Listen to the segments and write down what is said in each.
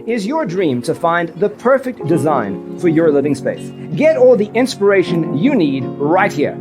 is your dream to find the perfect design for your living space. Get all the inspiration you need right here.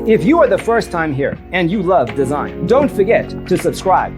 If you are the first time here and you love design, don't forget to subscribe.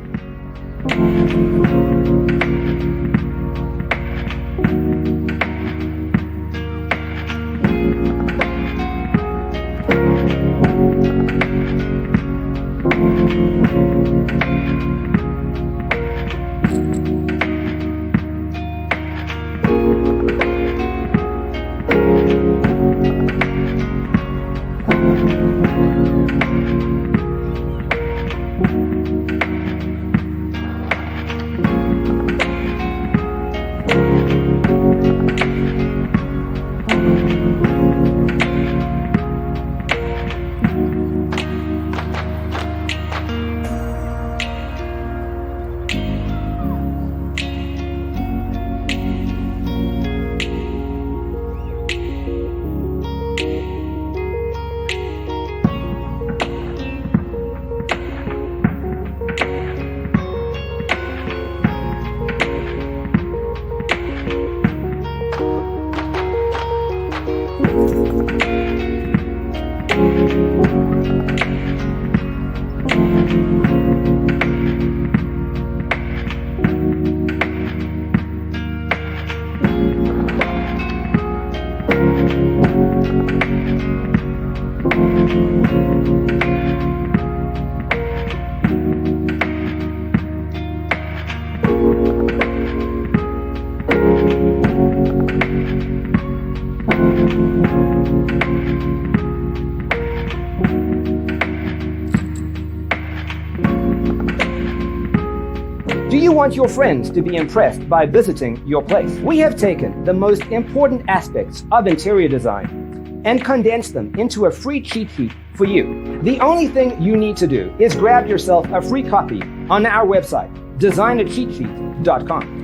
Do you want your friends to be impressed by visiting your place? We have taken the most important aspects of interior design and condensed them into a free cheat sheet for you. The only thing you need to do is grab yourself a free copy on our website, designercheatsheet.com.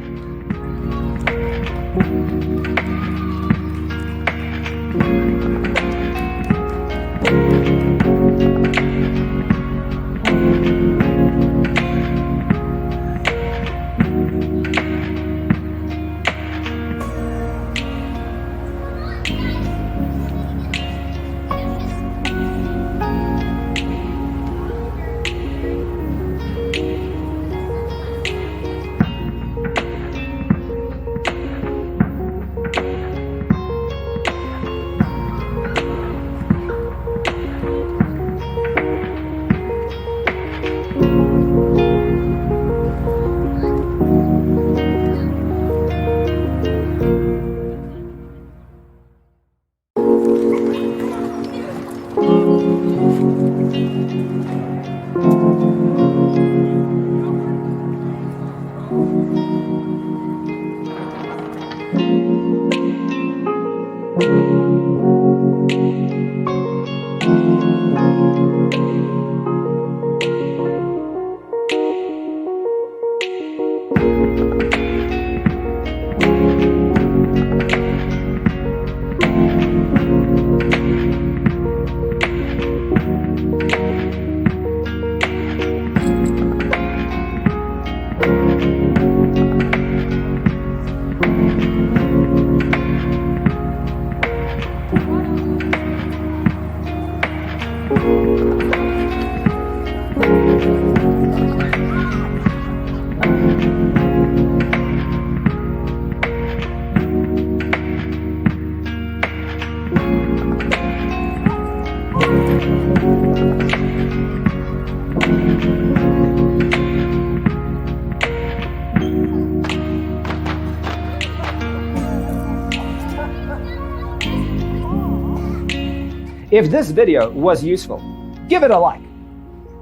If this video was useful, give it a like.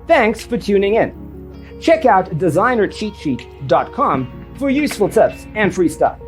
Thanks for tuning in. Check out designercheatsheet.com for useful tips and free stuff.